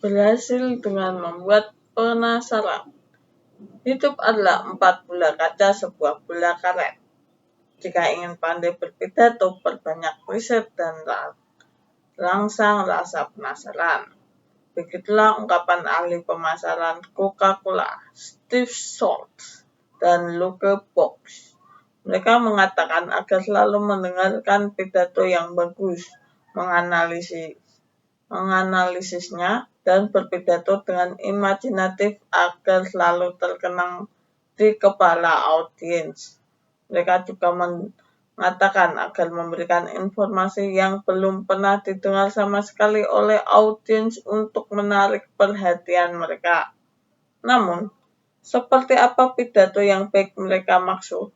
berhasil dengan membuat penasaran. Hidup adalah 4 bola kaca sebuah bola karet. Jika ingin pandai berpidato, perbanyak riset dan rangsang rasa penasaran. Begitulah ungkapan ahli pemasaran Coca-Cola, Steve Jobs dan Luke Box. Mereka mengatakan agar selalu mendengarkan pidato yang bagus, menganalisisnya, dan berpidato dengan imajinatif agar selalu terkenang di kepala audiens. Mereka juga mengatakan agar memberikan informasi yang belum pernah didengar sama sekali oleh audiens untuk menarik perhatian mereka. Namun, seperti apa pidato yang baik mereka maksud?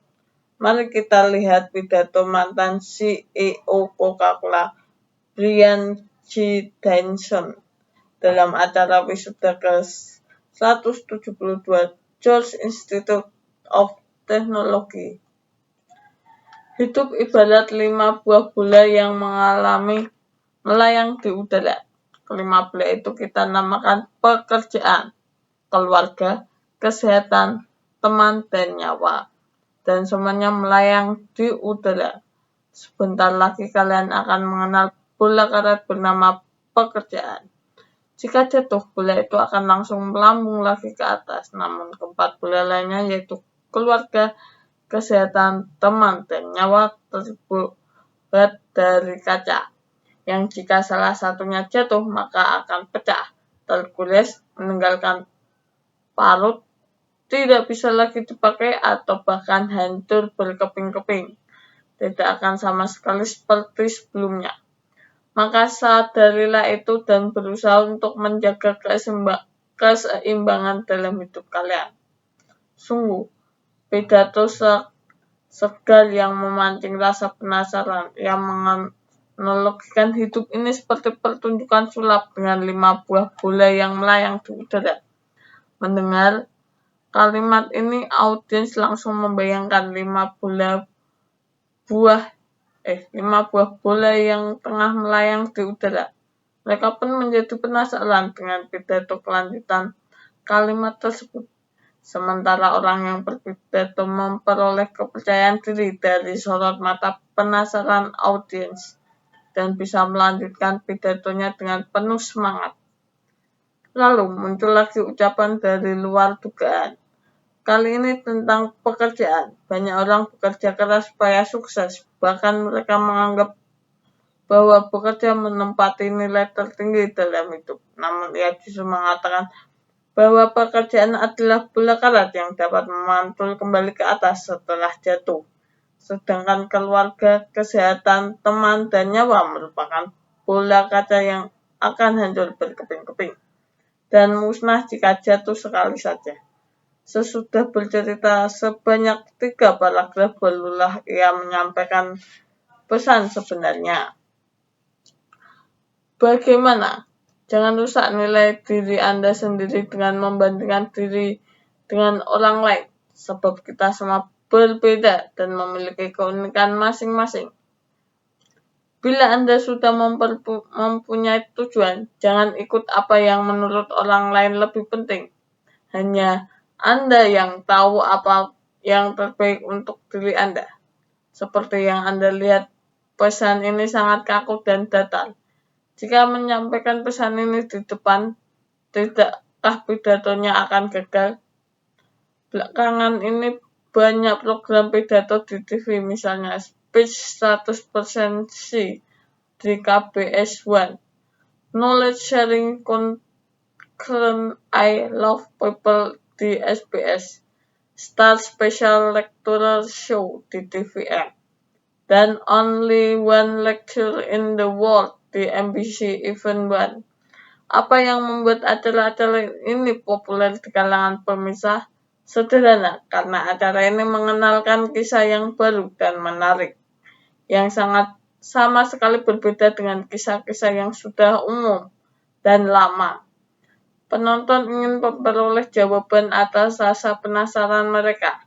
Mari kita lihat pidato mantan CEO Coca-Cola, Brian G. Johnson, dalam acara wisuda ke-172 George Institute of Technology. Hidup ibarat 5 buah bola yang melayang di udara. Kelima bola itu kita namakan pekerjaan, keluarga, kesehatan, teman, dan nyawa. Dan semuanya melayang di udara. Sebentar lagi kalian akan mengenal bola karet bernama pekerjaan. Jika jatuh, bola itu akan langsung melambung lagi ke atas. Namun keempat bola lainnya yaitu keluarga, kesehatan, teman, dan nyawa terbuat dari kaca. Yang jika salah satunya jatuh, maka akan pecah, tergores, meninggalkan parut, tidak bisa lagi dipakai, atau bahkan hancur berkeping-keping. Tidak akan sama sekali seperti sebelumnya. Maka sadarilah itu dan berusaha untuk menjaga keseimbangan dalam hidup kalian. Sungguh, pidato segar yang memancing rasa penasaran, yang menganalogikan hidup ini seperti pertunjukan sulap dengan 5 buah bola yang melayang di udara. Mendengar kalimat ini, audiens langsung membayangkan 5 buah bola yang tengah melayang di udara. Mereka pun menjadi penasaran dengan pidato kelanjutan kalimat tersebut. Sementara orang yang berpidato memperoleh kepercayaan diri dari sorot mata penasaran audiens dan bisa melanjutkan pidatonya dengan penuh semangat. Lalu muncul lagi ucapan dari luar dugaan. Kali ini tentang pekerjaan. Banyak orang bekerja keras supaya sukses. Bahkan mereka menganggap bahwa bekerja menempati nilai tertinggi dalam hidup. Namun ia justru mengatakan bahwa pekerjaan adalah bola karet yang dapat memantul kembali ke atas setelah jatuh. Sedangkan keluarga, kesehatan, teman, dan nyawa merupakan bola kaca yang akan hancur berkeping-keping dan musnah jika jatuh sekali saja. Sesudah bercerita sebanyak 3 paragraf, barulah ia menyampaikan pesan sebenarnya. Bagaimana? Jangan rusak nilai diri Anda sendiri dengan membandingkan diri dengan orang lain, sebab kita semua berbeda dan memiliki keunikan masing-masing. Bila Anda sudah mempunyai tujuan, jangan ikut apa yang menurut orang lain lebih penting. Hanya Anda yang tahu apa yang terbaik untuk diri Anda. Seperti yang Anda lihat, pesan ini sangat kaku dan datar. Jika menyampaikan pesan ini di depan, tidakkah pidatonya akan gagal? Belakangan ini banyak program pidato di TV, misalnya Speech 100% C di KBS One, Knowledge Sharing Concern I Love People di SBS, Star Special Lecturer Show di TVN, dan Only One Lecture in the World di NBC Event One. Apa yang membuat acara-acara ini populer di kalangan pemirsa? Sederhana, karena acara ini mengenalkan kisah yang baru dan menarik, yang sama sekali berbeda dengan kisah-kisah yang sudah umum dan lama. Penonton ingin memperoleh jawaban atas rasa penasaran mereka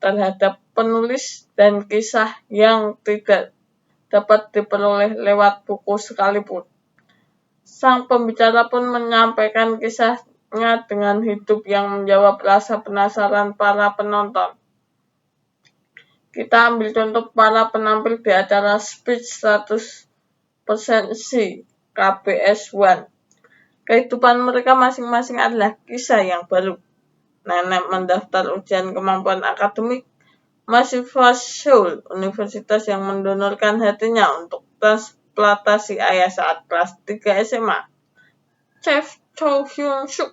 terhadap penulis dan kisah yang tidak dapat diperoleh lewat buku sekalipun. Sang pembicara pun menyampaikan kisahnya dengan hidup yang menjawab rasa penasaran para penonton. Kita ambil contoh para penampil di acara Speech 100% C KBS One. Kehidupan mereka masing-masing adalah kisah yang baru. Nenek mendaftar ujian kemampuan akademik, mahasiswa Seoul Universitas yang mendonorkan hatinya untuk transplantasi ayah saat kelas 3 SMA. Chef Cho Hyun Suk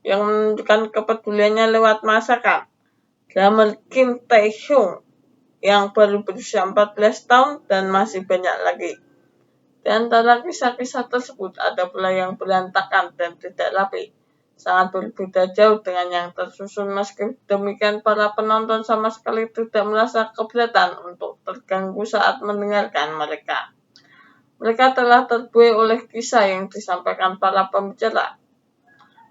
yang menunjukkan kepeduliannya lewat masakan. Drummer Kim Tae Hyung yang baru berusia 14 tahun dan masih banyak lagi. Di antara kisah-kisah tersebut ada pula yang berantakan dan tidak rapi. Sangat berbeda jauh dengan yang tersusun. Meski demikian, para penonton sama sekali tidak merasa keberatan untuk terganggu saat mendengarkan mereka. Mereka telah terbuai oleh kisah yang disampaikan para pembicara.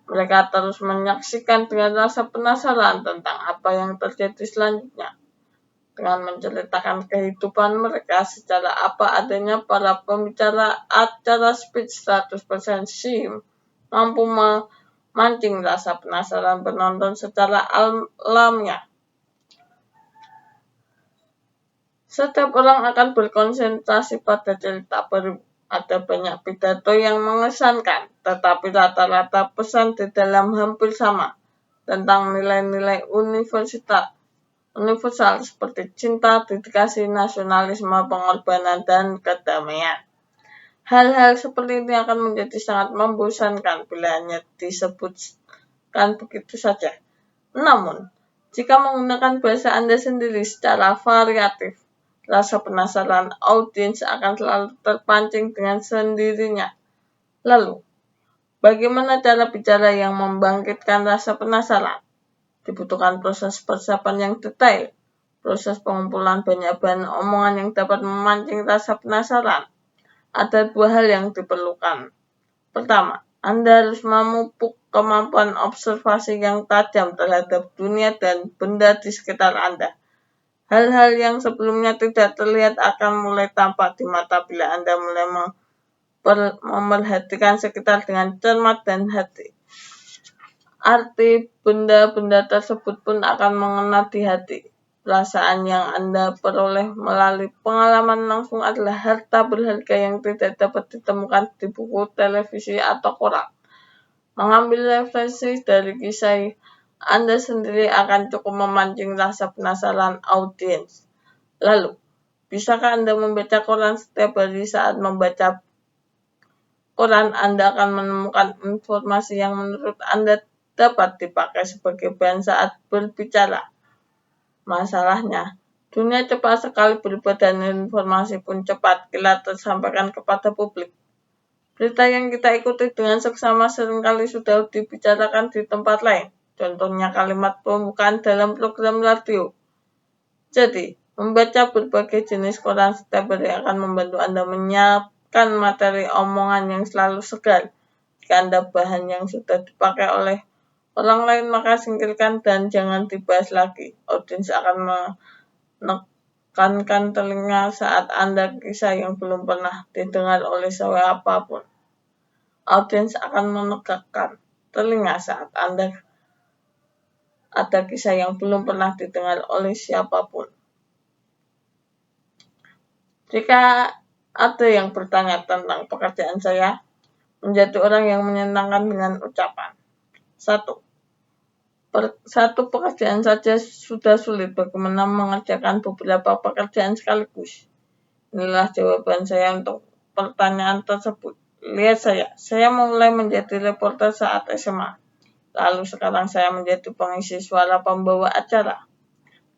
Mereka terus menyaksikan dengan rasa penasaran tentang apa yang terjadi selanjutnya. Dengan menceritakan kehidupan mereka secara apa adanya, para pembicara acara Speech 100% C mampu memancing rasa penasaran penonton secara alamiah. Setiap orang akan berkonsentrasi pada cerita baru. Ada banyak pidato yang mengesankan, tetapi rata-rata pesan di dalam hampir sama tentang nilai-nilai universal seperti cinta, dedikasi, nasionalisme, pengorbanan, dan kedamaian. Hal-hal seperti ini akan menjadi sangat membosankan bila hanya disebutkan begitu saja. Namun, jika menggunakan bahasa Anda sendiri secara variatif, rasa penasaran audiens akan selalu terpancing dengan sendirinya. Lalu, bagaimana cara bicara yang membangkitkan rasa penasaran? Dibutuhkan proses persiapan yang detail, proses pengumpulan banyak bahan omongan yang dapat memancing rasa penasaran. Ada dua hal yang diperlukan. Pertama, Anda harus memupuk kemampuan observasi yang tajam terhadap dunia dan benda di sekitar Anda. Hal-hal yang sebelumnya tidak terlihat akan mulai tampak di mata bila Anda mulai memerhatikan sekitar dengan cermat dan hati. Arti benda-benda tersebut pun akan mengena di hati. Perasaan yang Anda peroleh melalui pengalaman langsung adalah harta berharga yang tidak dapat ditemukan di buku, televisi, atau koran. Mengambil referensi dari kisah Anda sendiri akan cukup memancing rasa penasaran audiens. Lalu, bisakah Anda membaca koran setiap hari? Saat membaca koran, Anda akan menemukan informasi yang menurut Anda dapat dipakai sebagai bahan saat berbicara. Masalahnya, dunia cepat sekali berubah dan informasi pun cepat kilat tersampaikan kepada publik. Berita yang kita ikuti dengan seksama seringkali sudah dibicarakan di tempat lain. Contohnya kalimat pembukaan dalam program radio. Jadi, membaca berbagai jenis koran setiap hari akan membantu Anda menyiapkan materi omongan yang selalu segar. Jika Anda bahan yang sudah dipakai oleh orang lain, maka singkirkan dan jangan dibahas lagi. Audiens akan menekankan telinga saat Anda kisah yang belum pernah didengar oleh siapapun. Audiens akan menegakkan telinga saat Anda ada kisah yang belum pernah didengar oleh siapapun. Jika ada yang bertanya tentang pekerjaan saya, menjadi orang yang menyenangkan dengan ucapan. 1. Satu pekerjaan saja sudah sulit, bagaimana mengerjakan beberapa pekerjaan sekaligus? Inilah jawaban saya untuk pertanyaan tersebut. Lihat saya mulai menjadi reporter saat SMA. Lalu sekarang saya menjadi pengisi suara, pembawa acara,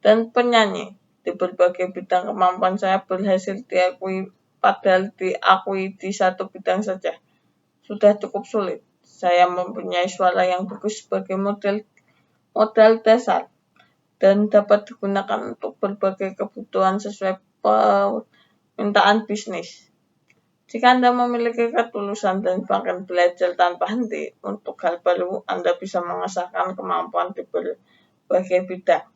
dan penyanyi. Di berbagai bidang kemampuan saya berhasil diakui, padahal diakui di satu bidang saja sudah cukup sulit. Saya mempunyai suara yang bagus sebagai modal dasar dan dapat digunakan untuk berbagai kebutuhan sesuai permintaan bisnis. Jika Anda memiliki ketulusan dan bahkan belajar tanpa henti untuk hal baru, Anda bisa mengasahkan kemampuan di berbagai bidang.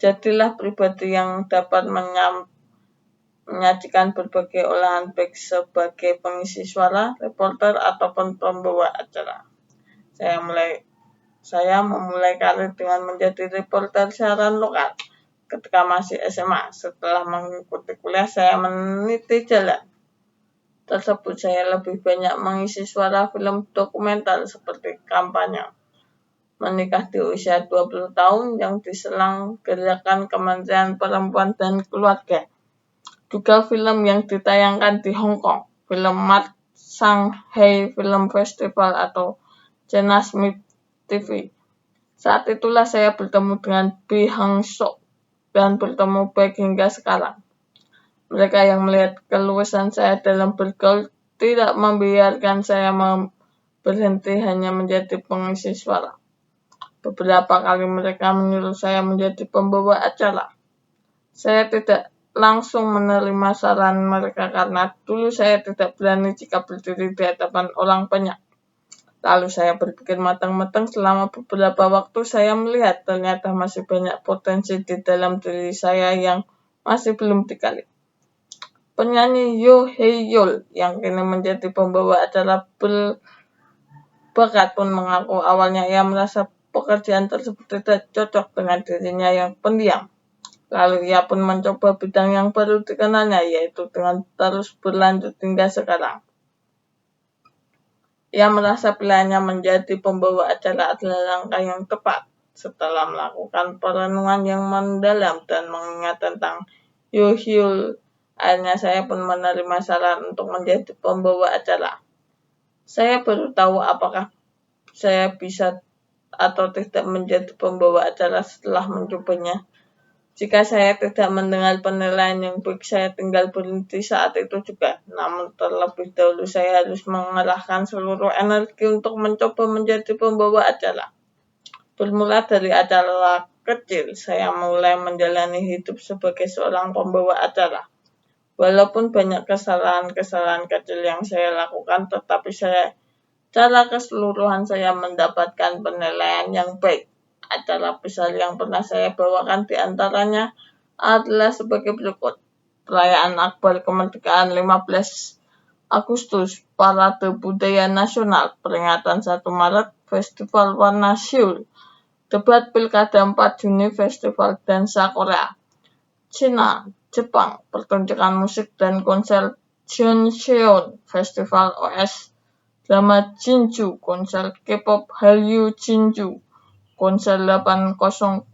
Jadilah pribadi yang dapat menyajikan berbagai olahan baik sebagai pengisi suara, reporter, ataupun pembawa acara. Saya memulai karir dengan menjadi reporter siaran lokal ketika masih SMA. Setelah mengikuti kuliah, saya meniti jalan tersebut. Saya lebih banyak mengisi suara film dokumenter seperti kampanye menikah di usia 20 tahun yang diselang gerakan Kementerian Perempuan dan Keluarga. Juga film yang ditayangkan di Hong Kong, film Mart Shanghai Film Festival atau China Smith TV. Saat itulah saya bertemu dengan Bi Hang Sok dan bertemu baik hingga sekarang. Mereka yang melihat keluasan saya dalam bergaul tidak membiarkan saya berhenti hanya menjadi pengisi suara. Beberapa kali mereka menyuruh saya menjadi pembawa acara. Saya tidak langsung menerima saran mereka karena dulu saya tidak berani jika berdiri di hadapan orang banyak. Lalu saya berpikir matang-matang selama beberapa waktu. Saya melihat ternyata masih banyak potensi di dalam diri saya yang masih belum digali. Penyanyi Yoo Hae-yeol yang kini menjadi pembawa acara berbakat pun mengaku awalnya ia merasa pekerjaan tersebut tidak cocok dengan dirinya yang pendiam. Lalu ia pun mencoba bidang yang baru dikenalnya, yaitu dengan terus berlanjut hingga sekarang. Ia merasa pilihannya menjadi pembawa acara adalah langkah yang tepat. Setelah melakukan perenungan yang mendalam dan mengingat tentang Yoo Hae-yeol, akhirnya saya pun menerima saran untuk menjadi pembawa acara. Saya baru tahu apakah saya bisa atau tidak menjadi pembawa acara setelah mencobanya. Jika saya tidak mendengar penilaian yang baik, saya tinggal berhenti saat itu juga. Namun terlebih dahulu saya harus mengerahkan seluruh energi untuk mencoba menjadi pembawa acara. Bermula dari acara kecil, saya mulai menjalani hidup sebagai seorang pembawa acara. Walaupun banyak kesalahan-kesalahan kecil yang saya lakukan, tetapi secara keseluruhan saya mendapatkan penilaian yang baik. Acara besar yang pernah saya bawakan di antaranya adalah sebagai berikut. Perayaan Akbar Kemerdekaan 15 Agustus, Parade Budaya Nasional, peringatan 1 Maret, Festival Warna Seoul, debat Pilkada 4 Juni, Festival Dansa Korea, Cina, Jepang, pertunjukan musik dan konser Jeonseon, Festival OS, drama Jinju, konser K-pop Hallyu Jinju, konser 8090,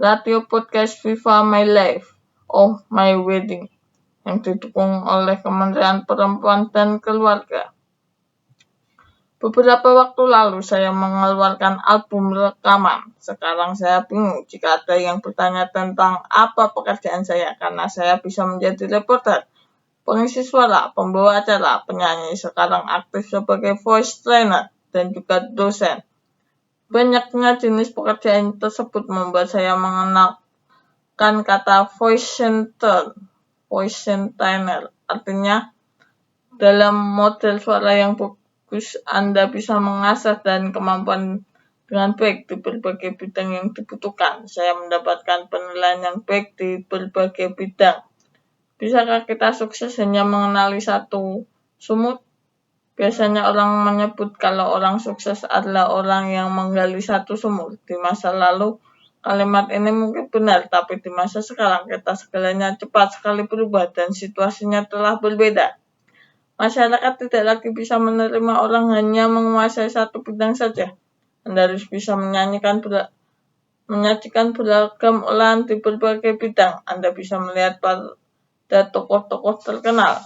radio podcast Viva My Life, Oh My Wedding, yang didukung oleh Kementerian Perempuan dan Keluarga. Beberapa waktu lalu saya mengeluarkan album rekaman. Sekarang saya bingung jika ada yang bertanya tentang apa pekerjaan saya, karena saya bisa menjadi reporter, pengisi suara, pembawa acara, penyanyi, sekarang aktif sebagai voice trainer, dan juga dosen. Banyaknya jenis pekerjaan tersebut membuat saya mengenalkan kata voice trainer, artinya dalam model suara yang bagus, Anda bisa mengasah dan kemampuan dengan baik di berbagai bidang yang dibutuhkan. Saya mendapatkan penilaian yang baik di berbagai bidang. Bisakah kita sukses hanya mengenali satu sumut? Biasanya orang menyebut kalau orang sukses adalah orang yang menggali satu sumur. Di masa lalu, kalimat ini mungkin benar, tapi di masa sekarang kita segalanya cepat sekali berubah dan situasinya telah berbeda. Masyarakat tidak lagi bisa menerima orang hanya menguasai satu bidang saja. Anda harus bisa menyajikan beragam olahan di berbagai bidang. Anda bisa melihat pada tokoh-tokoh terkenal.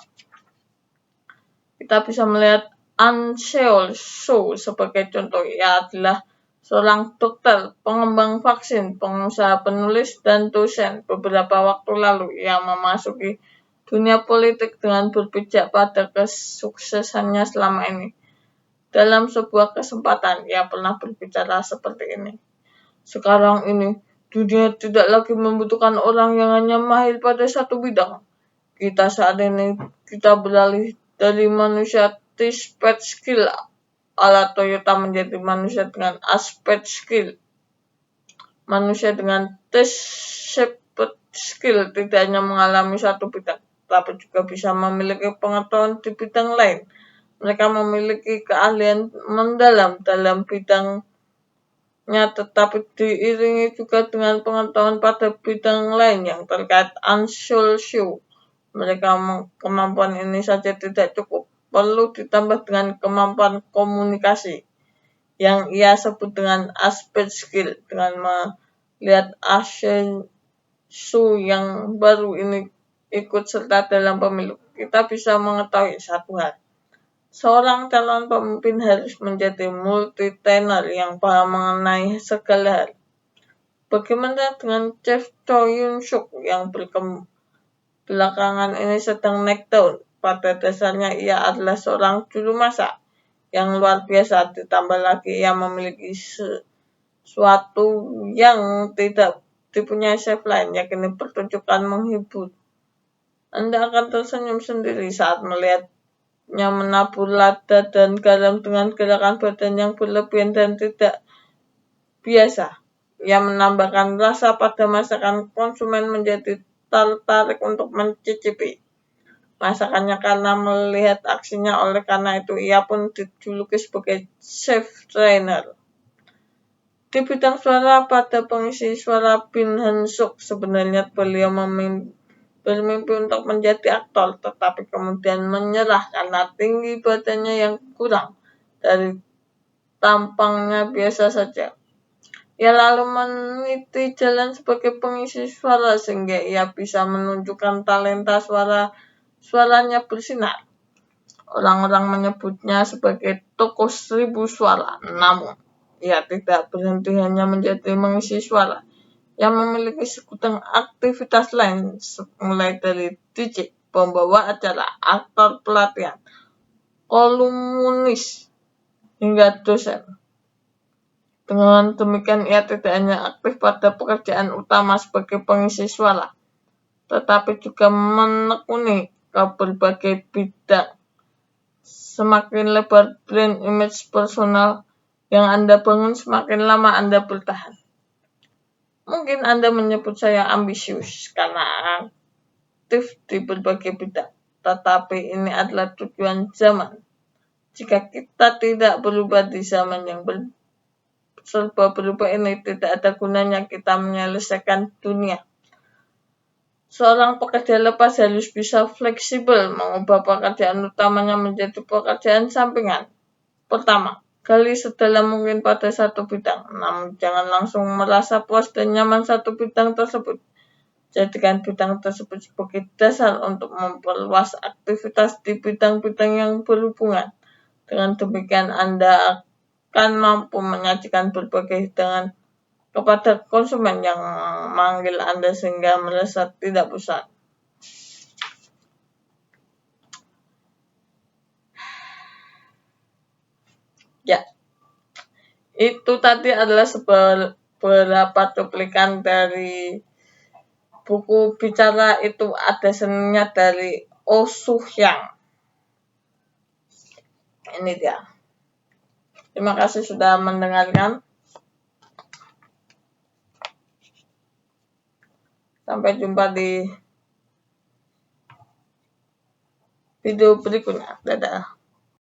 Kita bisa melihat An Seol Soo sebagai contoh. Ia adalah seorang dokter, pengembang vaksin, pengusaha, penulis, dan dosen. Beberapa waktu lalu ia memasuki dunia politik dengan berpijak pada kesuksesannya selama ini. Dalam sebuah kesempatan, ia pernah berbicara seperti ini. Sekarang ini, dunia tidak lagi membutuhkan orang yang hanya mahir pada satu bidang. Saat ini, kita beralih dari manusia T-Sped Skill ala Toyota menjadi manusia dengan Asped Skill. Manusia dengan T-Shaped skill, tidak hanya mengalami satu bidang, tapi juga bisa memiliki pengetahuan di bidang lain. Mereka memiliki keahlian mendalam dalam bidangnya, tetapi diiringi juga dengan pengetahuan pada bidang lain yang terkait unsure. Kemampuan ini saja tidak cukup, perlu ditambah dengan kemampuan komunikasi yang ia sebut dengan aspect skill. Dengan melihat isu yang baru ini ikut serta dalam pemilu, kita bisa mengetahui satu hal. Seorang calon pemimpin harus menjadi multi-talenter yang paham mengenai segala hal. Bagaimana dengan Chef Cho Yun Suk yang belakangan ini sedang naik daun? Pada dasarnya ia adalah seorang juru masak yang luar biasa, ditambah lagi ia memiliki sesuatu yang tidak dipunyai chef lain, yakni pertunjukan menghibur. Anda akan tersenyum sendiri saat melihatnya menabur lada dan garam dengan gerakan badan yang berlebihan dan tidak biasa. Ia menambahkan rasa pada masakan, konsumen menjadi tertarik untuk mencicipi masakannya karena melihat aksinya. Oleh karena itu ia pun dijuluki sebagai chef trainer. Di bidang suara, pada pengisi suara Bin Han Suk, sebenarnya beliau bermimpi untuk menjadi aktor, tetapi kemudian menyerah karena tinggi badannya yang kurang dari tampangnya biasa saja. Ia lalu meniti jalan sebagai pengisi suara sehingga ia bisa menunjukkan talenta suaranya bersinar. Orang-orang menyebutnya sebagai tokoh 1000 suara, namun ia tidak berhenti hanya menjadi mengisi suara. Ia memiliki segudang aktivitas lain, mulai dari DJ, pembawa acara, aktor pelatihan, kolumnis, hingga dosen. Dengan demikian ia tidak hanya aktif pada pekerjaan utama sebagai pengisi suara, tetapi juga menekuni ke berbagai bidang. Semakin lebar brand image personal yang Anda bangun, semakin lama Anda bertahan. Mungkin Anda menyebut saya ambisius karena aktif di berbagai bidang, tetapi ini adalah tujuan zaman. Jika kita tidak berubah di zaman yang serba berubah ini, tidak ada gunanya kita menyelesaikan dunia. Seorang pekerja lepas harus bisa fleksibel, mengubah pekerjaan utamanya menjadi pekerjaan sampingan. Pertama, gali sedalam mungkin pada satu bidang, namun jangan langsung merasa puas dan nyaman satu bidang tersebut. Jadikan bidang tersebut sebagai dasar untuk memperluas aktivitas di bidang-bidang yang berhubungan. Dengan demikian Anda akan mampu menyajikan berbagai hidangan kepada konsumen yang memanggil Anda sehingga merasa tidak bosan. Ya, itu tadi adalah beberapa cuplikan dari buku Bicara Itu Ada Seninya dari Oh Soo-hyang. Ini dia. Terima kasih sudah mendengarkan. Sampai jumpa di video berikutnya. Dadah.